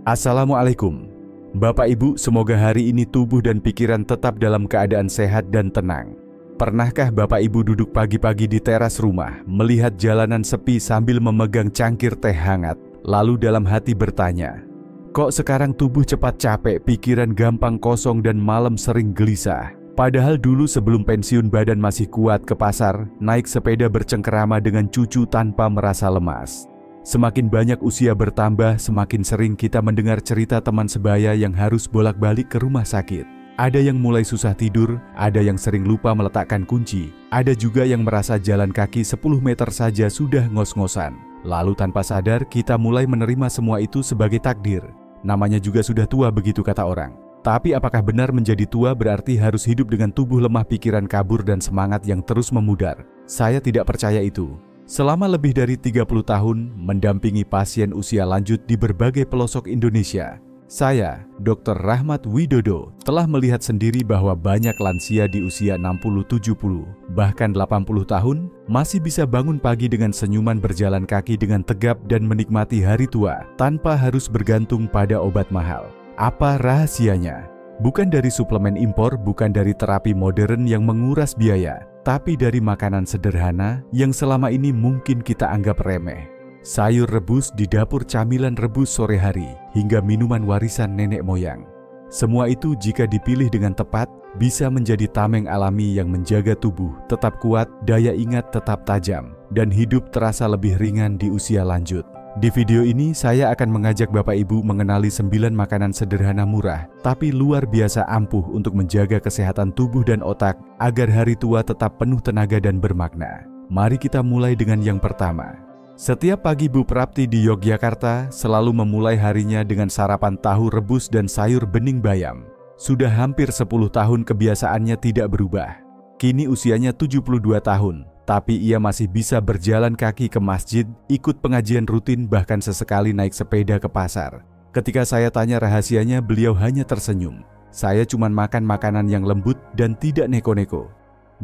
Assalamualaikum. Bapak Ibu, semoga hari ini tubuh dan pikiran tetap dalam keadaan sehat dan tenang. Pernahkah Bapak Ibu duduk pagi-pagi di teras rumah, melihat jalanan sepi sambil memegang cangkir teh hangat, lalu dalam hati bertanya, kok sekarang tubuh cepat capek, pikiran gampang kosong dan malam sering gelisah? Padahal dulu sebelum pensiun badan masih kuat ke pasar, naik sepeda bercengkerama dengan cucu tanpa merasa lemas. Semakin banyak usia bertambah, semakin sering kita mendengar cerita teman sebaya yang harus bolak-balik ke rumah sakit. Ada yang mulai susah tidur, ada yang sering lupa meletakkan kunci, ada juga yang merasa jalan kaki 10 meter saja sudah ngos-ngosan. Lalu tanpa sadar kita mulai menerima semua itu sebagai takdir. Namanya juga sudah tua, begitu kata orang. Tapi apakah benar menjadi tua berarti harus hidup dengan tubuh lemah, pikiran kabur dan semangat yang terus memudar? Saya tidak percaya itu. Selama lebih dari 30 tahun mendampingi pasien usia lanjut di berbagai pelosok Indonesia, saya, Dr. Rahmat Widodo, telah melihat sendiri bahwa banyak lansia di usia 60, 70, bahkan 80 tahun masih bisa bangun pagi dengan senyuman, berjalan kaki dengan tegap dan menikmati hari tua tanpa harus bergantung pada obat mahal. Apa rahasianya? Bukan dari suplemen impor, bukan dari terapi modern yang menguras biaya, tapi dari makanan sederhana yang selama ini mungkin kita anggap remeh. Sayur rebus di dapur, camilan rebus sore hari, hingga minuman warisan nenek moyang. Semua itu jika dipilih dengan tepat, bisa menjadi tameng alami yang menjaga tubuh tetap kuat, daya ingat tetap tajam, dan hidup terasa lebih ringan di usia lanjut. Di video ini saya akan mengajak Bapak Ibu mengenali 9 makanan sederhana murah, tapi luar biasa ampuh untuk menjaga kesehatan tubuh dan otak agar hari tua tetap penuh tenaga dan bermakna. Mari kita mulai dengan yang pertama. Setiap pagi Bu Prapti di Yogyakarta selalu memulai harinya dengan sarapan tahu rebus dan sayur bening bayam. Sudah hampir 10 tahun kebiasaannya tidak berubah. Kini usianya 72 tahun. Tapi ia masih bisa berjalan kaki ke masjid, ikut pengajian rutin, bahkan sesekali naik sepeda ke pasar. Ketika saya tanya rahasianya, beliau hanya tersenyum. Saya cuma makan makanan yang lembut dan tidak neko-neko.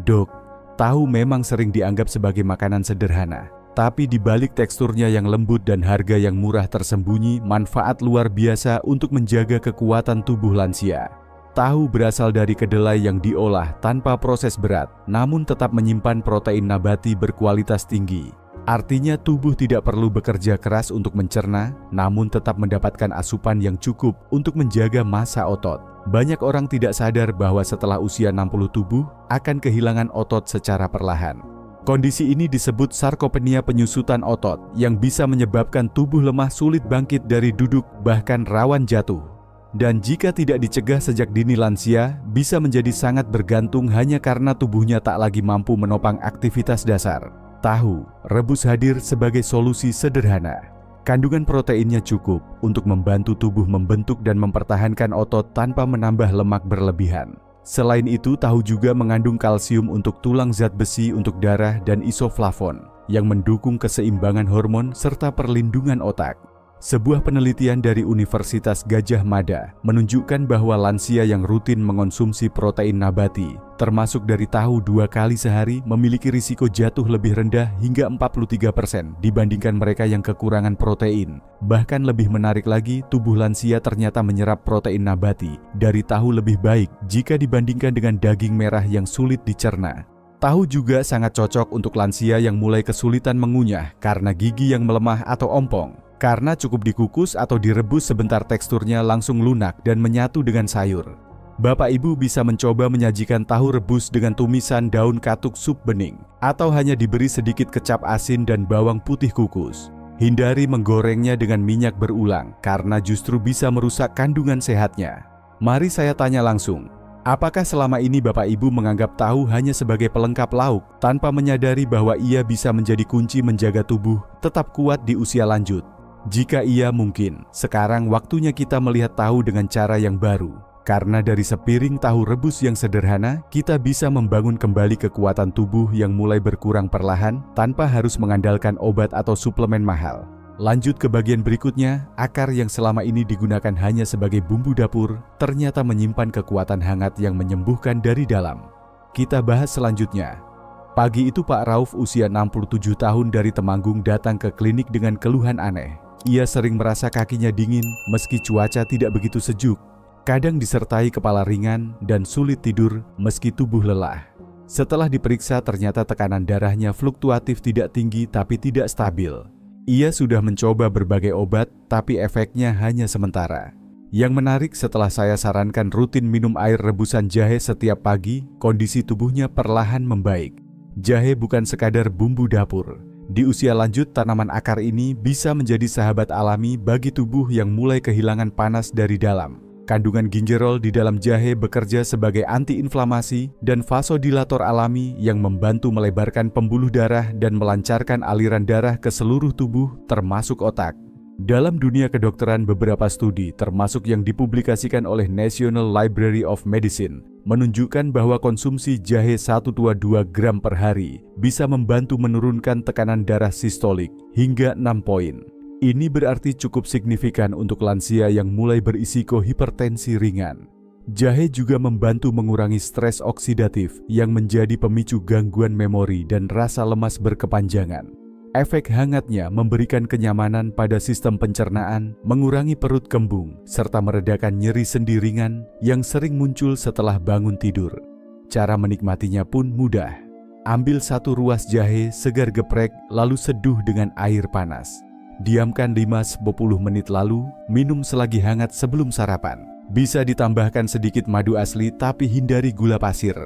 Dok, tahu memang sering dianggap sebagai makanan sederhana. Tapi di balik teksturnya yang lembut dan harga yang murah tersembunyi manfaat luar biasa untuk menjaga kekuatan tubuh lansia. Tahu berasal dari kedelai yang diolah tanpa proses berat, namun tetap menyimpan protein nabati berkualitas tinggi. Artinya tubuh tidak perlu bekerja keras untuk mencerna, namun tetap mendapatkan asupan yang cukup untuk menjaga massa otot. Banyak orang tidak sadar bahwa setelah usia 60 tubuh akan kehilangan otot secara perlahan. Kondisi ini disebut sarkopenia, penyusutan otot, yang bisa menyebabkan tubuh lemah, sulit bangkit dari duduk, bahkan rawan jatuh. Dan jika tidak dicegah sejak dini, lansia bisa menjadi sangat bergantung hanya karena tubuhnya tak lagi mampu menopang aktivitas dasar. Tahu rebus hadir sebagai solusi sederhana. Kandungan proteinnya cukup untuk membantu tubuh membentuk dan mempertahankan otot tanpa menambah lemak berlebihan. Selain itu, tahu juga mengandung kalsium untuk tulang, zat besi untuk darah, dan isoflavon yang mendukung keseimbangan hormon serta perlindungan otak. Sebuah penelitian dari Universitas Gadjah Mada menunjukkan bahwa lansia yang rutin mengonsumsi protein nabati, termasuk dari tahu 2 kali sehari, memiliki risiko jatuh lebih rendah hingga 43% dibandingkan mereka yang kekurangan protein. Bahkan lebih menarik lagi, tubuh lansia ternyata menyerap protein nabati dari tahu lebih baik jika dibandingkan dengan daging merah yang sulit dicerna. Tahu juga sangat cocok untuk lansia yang mulai kesulitan mengunyah karena gigi yang melemah atau ompong. Karena cukup dikukus atau direbus sebentar, teksturnya langsung lunak dan menyatu dengan sayur. Bapak Ibu bisa mencoba menyajikan tahu rebus dengan tumisan daun katuk sup bening, atau hanya diberi sedikit kecap asin dan bawang putih kukus. Hindari menggorengnya dengan minyak berulang, karena justru bisa merusak kandungan sehatnya. Mari saya tanya langsung, apakah selama ini Bapak Ibu menganggap tahu hanya sebagai pelengkap lauk, tanpa menyadari bahwa ia bisa menjadi kunci menjaga tubuh tetap kuat di usia lanjut? Jika iya, mungkin sekarang waktunya kita melihat tahu dengan cara yang baru. Karena dari sepiring tahu rebus yang sederhana, kita bisa membangun kembali kekuatan tubuh yang mulai berkurang perlahan tanpa harus mengandalkan obat atau suplemen mahal. Lanjut ke bagian berikutnya, akar yang selama ini digunakan hanya sebagai bumbu dapur, ternyata menyimpan kekuatan hangat yang menyembuhkan dari dalam. Kita bahas selanjutnya. Pagi itu Pak Rauf usia 67 tahun dari Temanggung datang ke klinik dengan keluhan aneh. Ia sering merasa kakinya dingin meski cuaca tidak begitu sejuk. Kadang disertai kepala ringan dan sulit tidur meski tubuh lelah. Setelah diperiksa ternyata tekanan darahnya fluktuatif, tidak tinggi tapi tidak stabil. Ia sudah mencoba berbagai obat tapi efeknya hanya sementara. Yang menarik, setelah saya sarankan rutin minum air rebusan jahe setiap pagi, kondisi tubuhnya perlahan membaik. Jahe bukan sekadar bumbu dapur. Di usia lanjut, tanaman akar ini bisa menjadi sahabat alami bagi tubuh yang mulai kehilangan panas dari dalam. Kandungan gingerol di dalam jahe bekerja sebagai antiinflamasi dan vasodilator alami yang membantu melebarkan pembuluh darah dan melancarkan aliran darah ke seluruh tubuh, termasuk otak. Dalam dunia kedokteran, beberapa studi, termasuk yang dipublikasikan oleh National Library of Medicine, menunjukkan bahwa konsumsi jahe 1,2 gram per hari bisa membantu menurunkan tekanan darah sistolik hingga 6 poin. Ini berarti cukup signifikan untuk lansia yang mulai berisiko hipertensi ringan. Jahe juga membantu mengurangi stres oksidatif yang menjadi pemicu gangguan memori dan rasa lemas berkepanjangan. Efek hangatnya memberikan kenyamanan pada sistem pencernaan, mengurangi perut kembung, serta meredakan nyeri sendi ringan yang sering muncul setelah bangun tidur. Cara menikmatinya pun mudah. Ambil 1 ruas jahe segar geprek, lalu seduh dengan air panas. Diamkan 5-10 menit lalu, minum selagi hangat sebelum sarapan. Bisa ditambahkan sedikit madu asli tapi hindari gula pasir.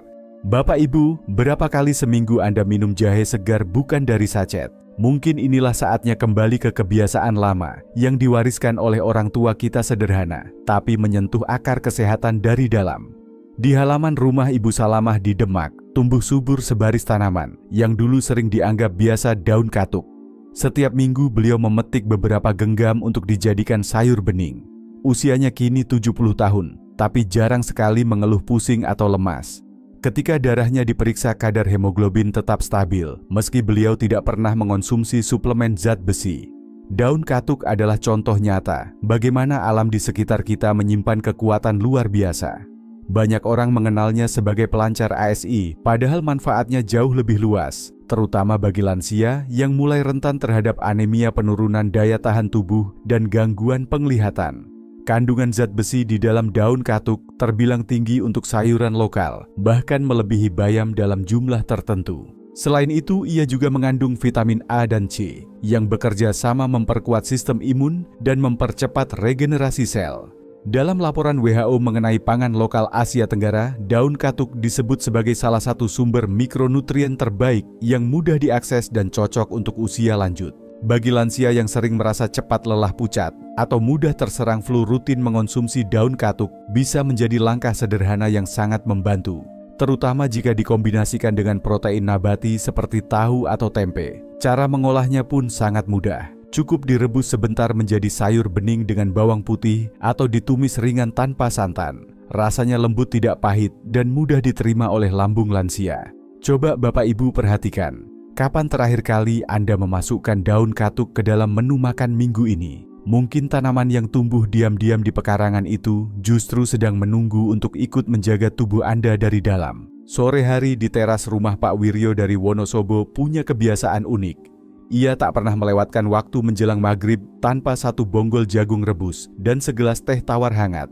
Bapak Ibu, berapa kali seminggu Anda minum jahe segar bukan dari sachet? Mungkin inilah saatnya kembali ke kebiasaan lama yang diwariskan oleh orang tua kita, sederhana, tapi menyentuh akar kesehatan dari dalam. Di halaman rumah Ibu Salamah di Demak, tumbuh subur sebaris tanaman yang dulu sering dianggap biasa daun katuk. Setiap minggu beliau memetik beberapa genggam untuk dijadikan sayur bening. Usianya kini 70 tahun, tapi jarang sekali mengeluh pusing atau lemas. Ketika darahnya diperiksa, kadar hemoglobin tetap stabil, meski beliau tidak pernah mengonsumsi suplemen zat besi. Daun katuk adalah contoh nyata bagaimana alam di sekitar kita menyimpan kekuatan luar biasa. Banyak orang mengenalnya sebagai pelancar ASI, padahal manfaatnya jauh lebih luas, terutama bagi lansia yang mulai rentan terhadap anemia, penurunan daya tahan tubuh, dan gangguan penglihatan. Kandungan zat besi di dalam daun katuk terbilang tinggi untuk sayuran lokal, bahkan melebihi bayam dalam jumlah tertentu. Selain itu, ia juga mengandung vitamin A dan C yang bekerja sama memperkuat sistem imun dan mempercepat regenerasi sel. Dalam laporan WHO mengenai pangan lokal Asia Tenggara, daun katuk disebut sebagai salah satu sumber mikronutrien terbaik yang mudah diakses dan cocok untuk usia lanjut. Bagi lansia yang sering merasa cepat lelah pucat atau mudah terserang flu, rutin mengonsumsi daun katuk bisa menjadi langkah sederhana yang sangat membantu, terutama jika dikombinasikan dengan protein nabati seperti tahu atau tempe. Cara mengolahnya pun sangat mudah. Cukup direbus sebentar menjadi sayur bening dengan bawang putih atau ditumis ringan tanpa santan. Rasanya lembut, tidak pahit, dan mudah diterima oleh lambung lansia. Coba Bapak Ibu perhatikan, kapan terakhir kali Anda memasukkan daun katuk ke dalam menu makan minggu ini? Mungkin tanaman yang tumbuh diam-diam di pekarangan itu justru sedang menunggu untuk ikut menjaga tubuh Anda dari dalam. Sore hari di teras rumah Pak Wiryo dari Wonosobo punya kebiasaan unik. Ia tak pernah melewatkan waktu menjelang maghrib tanpa 1 bonggol jagung rebus dan segelas teh tawar hangat.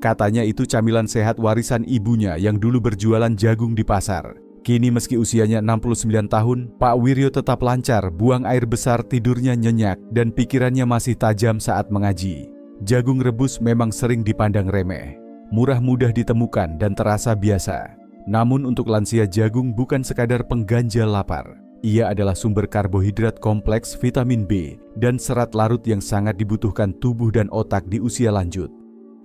Katanya itu camilan sehat warisan ibunya yang dulu berjualan jagung di pasar. Kini meski usianya 69 tahun, Pak Wiryo tetap lancar, buang air besar, tidurnya nyenyak, dan pikirannya masih tajam saat mengaji. Jagung rebus memang sering dipandang remeh, murah, mudah ditemukan, dan terasa biasa. Namun untuk lansia, jagung bukan sekadar pengganjal lapar. Ia adalah sumber karbohidrat kompleks, vitamin B, dan serat larut yang sangat dibutuhkan tubuh dan otak di usia lanjut.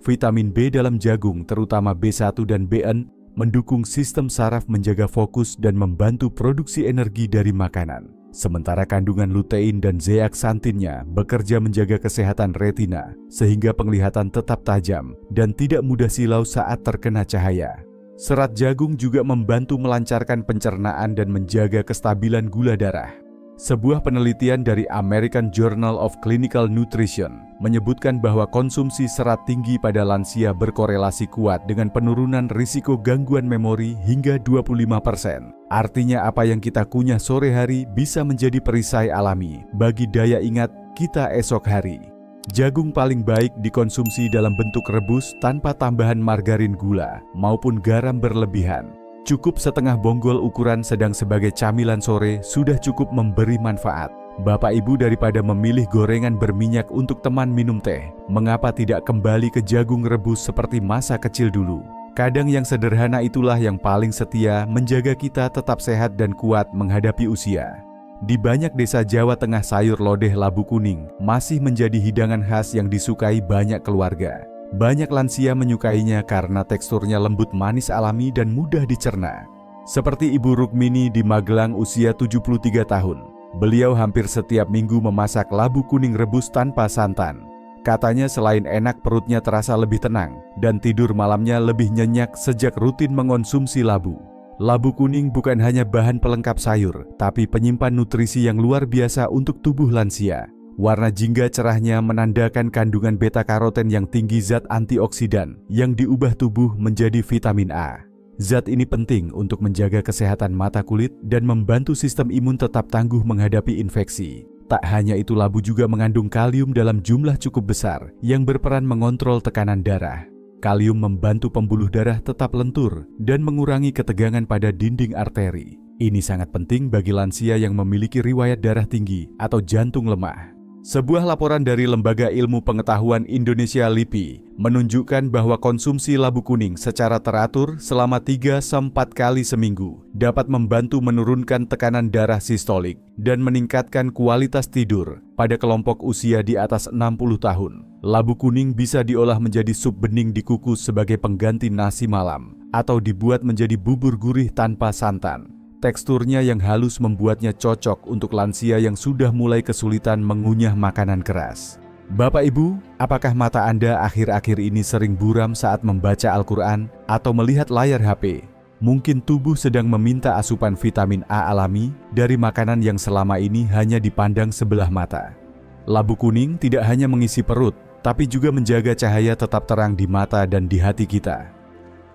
Vitamin B dalam jagung, terutama B1 dan B6, mendukung sistem saraf, menjaga fokus, dan membantu produksi energi dari makanan. Sementara kandungan lutein dan zeaksantinnya bekerja menjaga kesehatan retina, sehingga penglihatan tetap tajam dan tidak mudah silau saat terkena cahaya. Serat jagung juga membantu melancarkan pencernaan dan menjaga kestabilan gula darah. Sebuah penelitian dari American Journal of Clinical Nutrition menyebutkan bahwa konsumsi serat tinggi pada lansia berkorelasi kuat dengan penurunan risiko gangguan memori hingga 25%. Artinya apa yang kita kunyah sore hari bisa menjadi perisai alami bagi daya ingat, kita esok hari. Jagung paling baik dikonsumsi dalam bentuk rebus tanpa tambahan margarin, gula, maupun garam berlebihan. Cukup setengah bonggol ukuran sedang sebagai camilan sore sudah cukup memberi manfaat. Bapak Ibu, daripada memilih gorengan berminyak untuk teman minum teh, mengapa tidak kembali ke jagung rebus seperti masa kecil dulu? Kadang yang sederhana itulah yang paling setia menjaga kita tetap sehat dan kuat menghadapi usia. Di banyak desa Jawa Tengah, sayur lodeh labu kuning masih menjadi hidangan khas yang disukai banyak keluarga. Banyak lansia menyukainya karena teksturnya lembut, manis alami, dan mudah dicerna. Seperti Ibu Rukmini di Magelang, usia 73 tahun. Beliau hampir setiap minggu memasak labu kuning rebus tanpa santan. Katanya selain enak, perutnya terasa lebih tenang dan tidur malamnya lebih nyenyak sejak rutin mengonsumsi labu. Labu kuning bukan hanya bahan pelengkap sayur, tapi penyimpan nutrisi yang luar biasa untuk tubuh lansia. Warna jingga cerahnya menandakan kandungan beta-karoten yang tinggi, zat antioksidan yang diubah tubuh menjadi vitamin A. Zat ini penting untuk menjaga kesehatan mata, kulit, dan membantu sistem imun tetap tangguh menghadapi infeksi. Tak hanya itu, labu juga mengandung kalium dalam jumlah cukup besar yang berperan mengontrol tekanan darah. Kalium membantu pembuluh darah tetap lentur dan mengurangi ketegangan pada dinding arteri. Ini sangat penting bagi lansia yang memiliki riwayat darah tinggi atau jantung lemah. Sebuah laporan dari Lembaga Ilmu Pengetahuan Indonesia (LIPI) menunjukkan bahwa konsumsi labu kuning secara teratur selama 3-4 kali seminggu dapat membantu menurunkan tekanan darah sistolik dan meningkatkan kualitas tidur pada kelompok usia di atas 60 tahun. Labu kuning bisa diolah menjadi sup bening, dikukus sebagai pengganti nasi malam, atau dibuat menjadi bubur gurih tanpa santan. Teksturnya yang halus membuatnya cocok untuk lansia yang sudah mulai kesulitan mengunyah makanan keras. Bapak Ibu, apakah mata Anda akhir-akhir ini sering buram saat membaca Al-Quran atau melihat layar HP? Mungkin tubuh sedang meminta asupan vitamin A alami dari makanan yang selama ini hanya dipandang sebelah mata. Labu kuning tidak hanya mengisi perut, tapi juga menjaga cahaya tetap terang di mata dan di hati kita.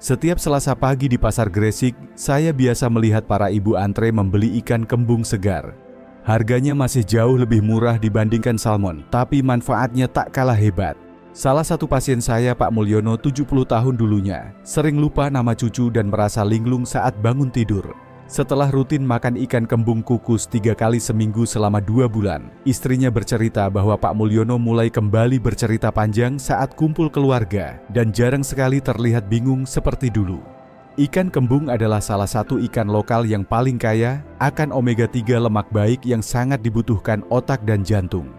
Setiap Selasa pagi di Pasar Gresik, saya biasa melihat para ibu antre membeli ikan kembung segar. Harganya masih jauh lebih murah dibandingkan salmon, tapi manfaatnya tak kalah hebat. Salah satu pasien saya, Pak Mulyono, 70 tahun dulunya, sering lupa nama cucu dan merasa linglung saat bangun tidur. Setelah rutin makan ikan kembung kukus 3 kali seminggu selama 2 bulan, istrinya bercerita bahwa Pak Mulyono mulai kembali bercerita panjang saat kumpul keluarga dan jarang sekali terlihat bingung seperti dulu. Ikan kembung adalah salah satu ikan lokal yang paling kaya akan omega-3 lemak baik yang sangat dibutuhkan otak dan jantung.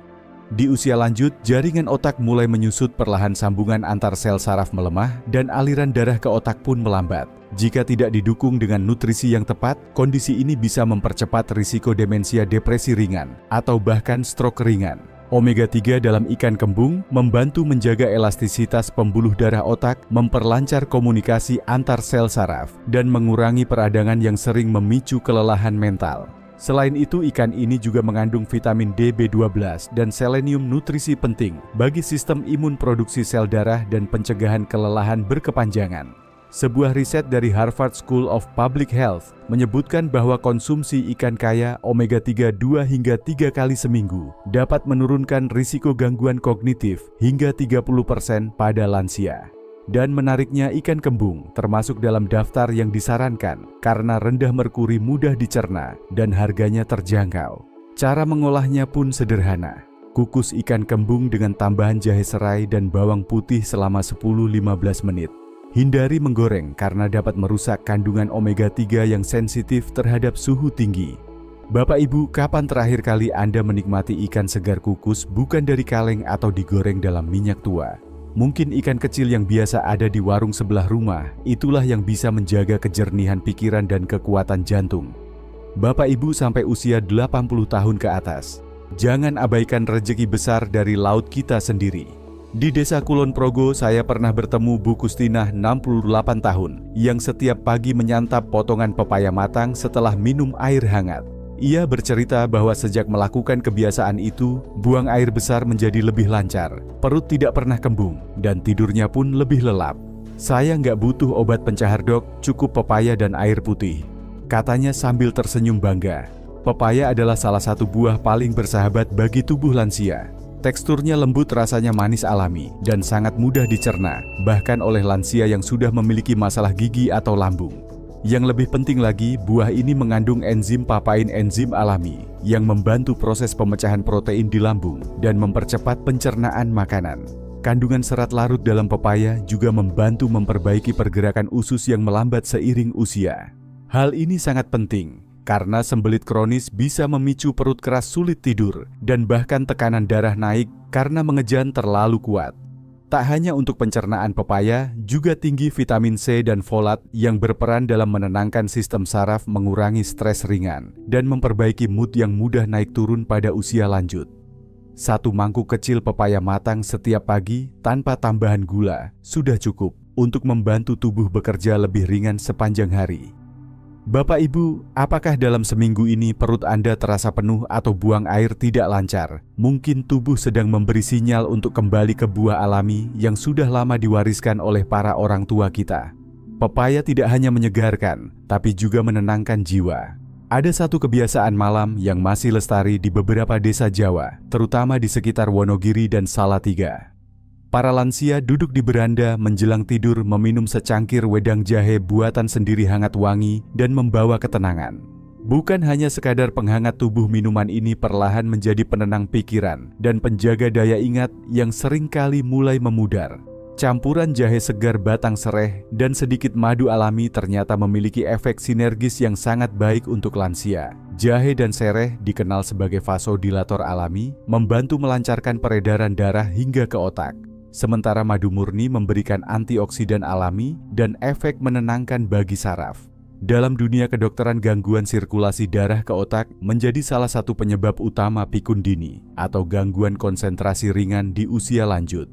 Di usia lanjut, jaringan otak mulai menyusut, perlahan sambungan antar sel saraf melemah, dan aliran darah ke otak pun melambat. Jika tidak didukung dengan nutrisi yang tepat, kondisi ini bisa mempercepat risiko demensia, depresi ringan, atau bahkan stroke ringan. Omega-3 dalam ikan kembung membantu menjaga elastisitas pembuluh darah otak, memperlancar komunikasi antar sel saraf, dan mengurangi peradangan yang sering memicu kelelahan mental. Selain itu, ikan ini juga mengandung vitamin D, B12, dan selenium, nutrisi penting bagi sistem imun, produksi sel darah, dan pencegahan kelelahan berkepanjangan. Sebuah riset dari Harvard School of Public Health menyebutkan bahwa konsumsi ikan kaya omega-3 2 hingga 3 kali seminggu dapat menurunkan risiko gangguan kognitif hingga 30% pada lansia. Dan menariknya, ikan kembung termasuk dalam daftar yang disarankan karena rendah merkuri, mudah dicerna, dan harganya terjangkau. Cara mengolahnya pun sederhana. Kukus ikan kembung dengan tambahan jahe serai dan bawang putih selama 10-15 menit. Hindari menggoreng karena dapat merusak kandungan omega-3 yang sensitif terhadap suhu tinggi. Bapak Ibu, kapan terakhir kali Anda menikmati ikan segar kukus bukan dari kaleng atau digoreng dalam minyak tua? Mungkin ikan kecil yang biasa ada di warung sebelah rumah, itulah yang bisa menjaga kejernihan pikiran dan kekuatan jantung. Bapak Ibu sampai usia 80 tahun ke atas, jangan abaikan rejeki besar dari laut kita sendiri. Di Desa Kulon Progo, saya pernah bertemu Bu Kustinah, 68 tahun, yang setiap pagi menyantap potongan pepaya matang setelah minum air hangat. Ia bercerita bahwa sejak melakukan kebiasaan itu, buang air besar menjadi lebih lancar, perut tidak pernah kembung, dan tidurnya pun lebih lelap. Saya nggak butuh obat pencahar dok, cukup pepaya dan air putih, katanya sambil tersenyum bangga. Pepaya adalah salah satu buah paling bersahabat bagi tubuh lansia. Teksturnya lembut, rasanya manis alami, dan sangat mudah dicerna, bahkan oleh lansia yang sudah memiliki masalah gigi atau lambung. Yang lebih penting lagi, buah ini mengandung enzim papain, enzim alami, yang membantu proses pemecahan protein di lambung dan mempercepat pencernaan makanan. Kandungan serat larut dalam pepaya juga membantu memperbaiki pergerakan usus yang melambat seiring usia. Hal ini sangat penting, karena sembelit kronis bisa memicu perut keras, sulit tidur, dan bahkan tekanan darah naik karena mengejan terlalu kuat. Tak hanya untuk pencernaan pepaya, juga tinggi vitamin C dan folat yang berperan dalam menenangkan sistem saraf, mengurangi stres ringan, dan memperbaiki mood yang mudah naik turun pada usia lanjut. Satu mangkuk kecil pepaya matang setiap pagi tanpa tambahan gula sudah cukup untuk membantu tubuh bekerja lebih ringan sepanjang hari. Bapak Ibu, apakah dalam seminggu ini perut Anda terasa penuh atau buang air tidak lancar? Mungkin tubuh sedang memberi sinyal untuk kembali ke buah alami yang sudah lama diwariskan oleh para orang tua kita. Pepaya tidak hanya menyegarkan, tapi juga menenangkan jiwa. Ada satu kebiasaan malam yang masih lestari di beberapa desa Jawa, terutama di sekitar Wonogiri dan Salatiga. Para lansia duduk di beranda menjelang tidur meminum secangkir wedang jahe buatan sendiri hangat wangi dan membawa ketenangan. Bukan hanya sekadar penghangat tubuh, minuman ini perlahan menjadi penenang pikiran dan penjaga daya ingat yang seringkali mulai memudar. Campuran jahe segar, batang sereh, dan sedikit madu alami ternyata memiliki efek sinergis yang sangat baik untuk lansia. Jahe dan sereh dikenal sebagai vasodilator alami, membantu melancarkan peredaran darah hingga ke otak. Sementara madu murni memberikan antioksidan alami dan efek menenangkan bagi saraf. Dalam dunia kedokteran, gangguan sirkulasi darah ke otak menjadi salah satu penyebab utama pikun dini atau gangguan konsentrasi ringan di usia lanjut.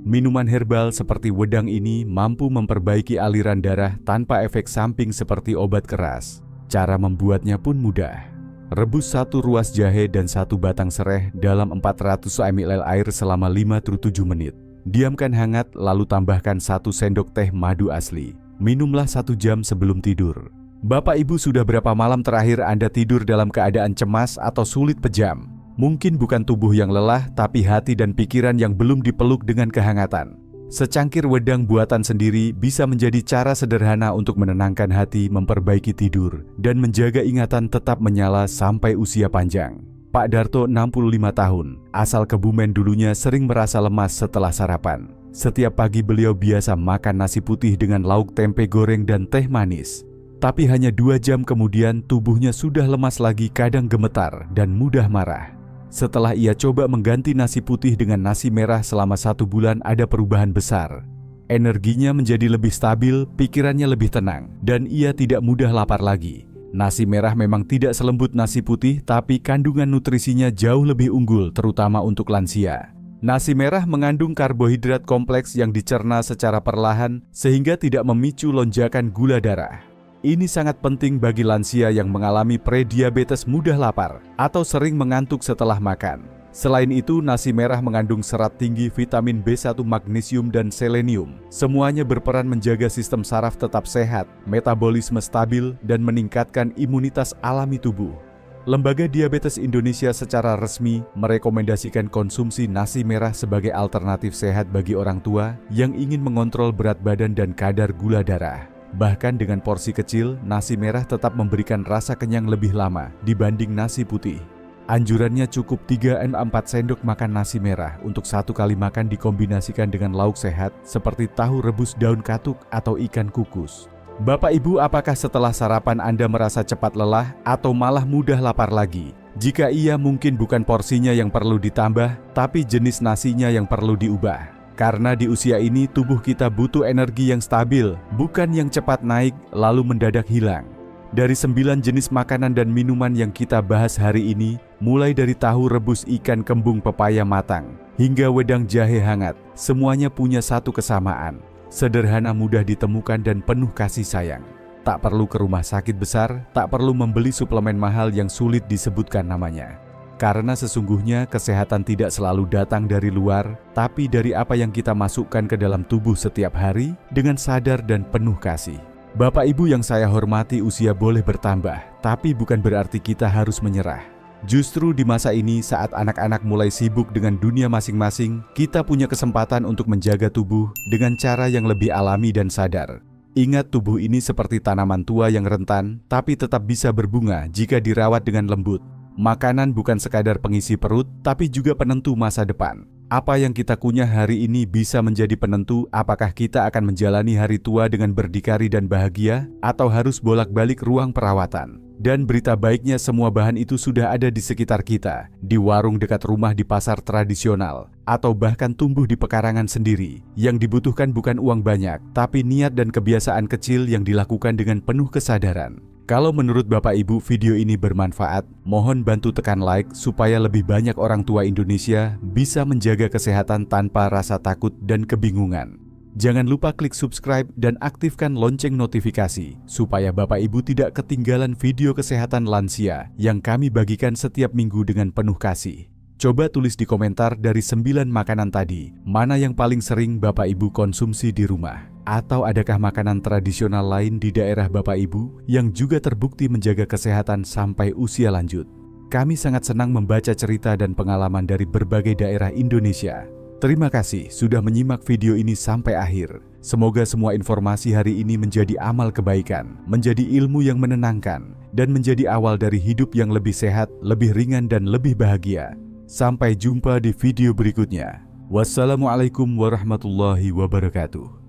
Minuman herbal seperti wedang ini mampu memperbaiki aliran darah tanpa efek samping seperti obat keras. Cara membuatnya pun mudah. Rebus 1 ruas jahe dan 1 batang sereh dalam 400 ml air selama 5-7 menit. Diamkan hangat, lalu tambahkan 1 sendok teh madu asli. Minumlah 1 jam sebelum tidur. Bapak Ibu, sudah berapa malam terakhir Anda tidur dalam keadaan cemas atau sulit pejam? Mungkin bukan tubuh yang lelah, tapi hati dan pikiran yang belum dipeluk dengan kehangatan. Secangkir wedang buatan sendiri bisa menjadi cara sederhana untuk menenangkan hati, memperbaiki tidur, dan menjaga ingatan tetap menyala sampai usia panjang. Pak Darto, 65 tahun, asal Kebumen, dulunya sering merasa lemas setelah sarapan. Setiap pagi beliau biasa makan nasi putih dengan lauk tempe goreng dan teh manis. Tapi hanya 2 jam kemudian tubuhnya sudah lemas lagi, kadang gemetar dan mudah marah. Setelah ia coba mengganti nasi putih dengan nasi merah selama 1 bulan, ada perubahan besar. Energinya menjadi lebih stabil, pikirannya lebih tenang, dan ia tidak mudah lapar lagi. Nasi merah memang tidak selembut nasi putih, tapi kandungan nutrisinya jauh lebih unggul, terutama untuk lansia. Nasi merah mengandung karbohidrat kompleks yang dicerna secara perlahan sehingga tidak memicu lonjakan gula darah. Ini sangat penting bagi lansia yang mengalami prediabetes, mudah lapar, atau sering mengantuk setelah makan. Selain itu, nasi merah mengandung serat tinggi, vitamin B1, magnesium, dan selenium. Semuanya berperan menjaga sistem saraf tetap sehat, metabolisme stabil, dan meningkatkan imunitas alami tubuh. Lembaga Diabetes Indonesia secara resmi merekomendasikan konsumsi nasi merah sebagai alternatif sehat bagi orang tua yang ingin mengontrol berat badan dan kadar gula darah. Bahkan dengan porsi kecil, nasi merah tetap memberikan rasa kenyang lebih lama dibanding nasi putih. Anjurannya cukup 3-4 sendok makan nasi merah untuk 1 kali makan, dikombinasikan dengan lauk sehat seperti tahu rebus, daun katuk, atau ikan kukus. Bapak Ibu, apakah setelah sarapan Anda merasa cepat lelah atau malah mudah lapar lagi? Jika iya, mungkin bukan porsinya yang perlu ditambah, tapi jenis nasinya yang perlu diubah. Karena di usia ini tubuh kita butuh energi yang stabil, bukan yang cepat naik lalu mendadak hilang. Dari 9 jenis makanan dan minuman yang kita bahas hari ini, mulai dari tahu rebus, ikan kembung, pepaya matang, hingga wedang jahe hangat, semuanya punya satu kesamaan. Sederhana, mudah ditemukan, dan penuh kasih sayang. Tak perlu ke rumah sakit besar, tak perlu membeli suplemen mahal yang sulit disebutkan namanya. Karena sesungguhnya kesehatan tidak selalu datang dari luar, tapi dari apa yang kita masukkan ke dalam tubuh setiap hari dengan sadar dan penuh kasih. Bapak Ibu yang saya hormati, usia boleh bertambah, tapi bukan berarti kita harus menyerah. Justru di masa ini saat anak-anak mulai sibuk dengan dunia masing-masing, kita punya kesempatan untuk menjaga tubuh dengan cara yang lebih alami dan sadar. Ingat, tubuh ini seperti tanaman tua yang rentan, tapi tetap bisa berbunga jika dirawat dengan lembut. Makanan bukan sekadar pengisi perut, tapi juga penentu masa depan. Apa yang kita kunyah hari ini bisa menjadi penentu apakah kita akan menjalani hari tua dengan berdikari dan bahagia, atau harus bolak-balik ruang perawatan. Dan berita baiknya, semua bahan itu sudah ada di sekitar kita, di warung dekat rumah, di pasar tradisional, atau bahkan tumbuh di pekarangan sendiri. Yang dibutuhkan bukan uang banyak, tapi niat dan kebiasaan kecil yang dilakukan dengan penuh kesadaran. Kalau menurut Bapak Ibu video ini bermanfaat, mohon bantu tekan like supaya lebih banyak orang tua Indonesia bisa menjaga kesehatan tanpa rasa takut dan kebingungan. Jangan lupa klik subscribe dan aktifkan lonceng notifikasi supaya Bapak Ibu tidak ketinggalan video kesehatan lansia yang kami bagikan setiap minggu dengan penuh kasih. Coba tulis di komentar dari 9 makanan tadi, mana yang paling sering Bapak Ibu konsumsi di rumah? Atau adakah makanan tradisional lain di daerah Bapak Ibu yang juga terbukti menjaga kesehatan sampai usia lanjut? Kami sangat senang membaca cerita dan pengalaman dari berbagai daerah Indonesia. Terima kasih sudah menyimak video ini sampai akhir. Semoga semua informasi hari ini menjadi amal kebaikan, menjadi ilmu yang menenangkan, dan menjadi awal dari hidup yang lebih sehat, lebih ringan, dan lebih bahagia. Sampai jumpa di video berikutnya. Wassalamualaikum warahmatullahi wabarakatuh.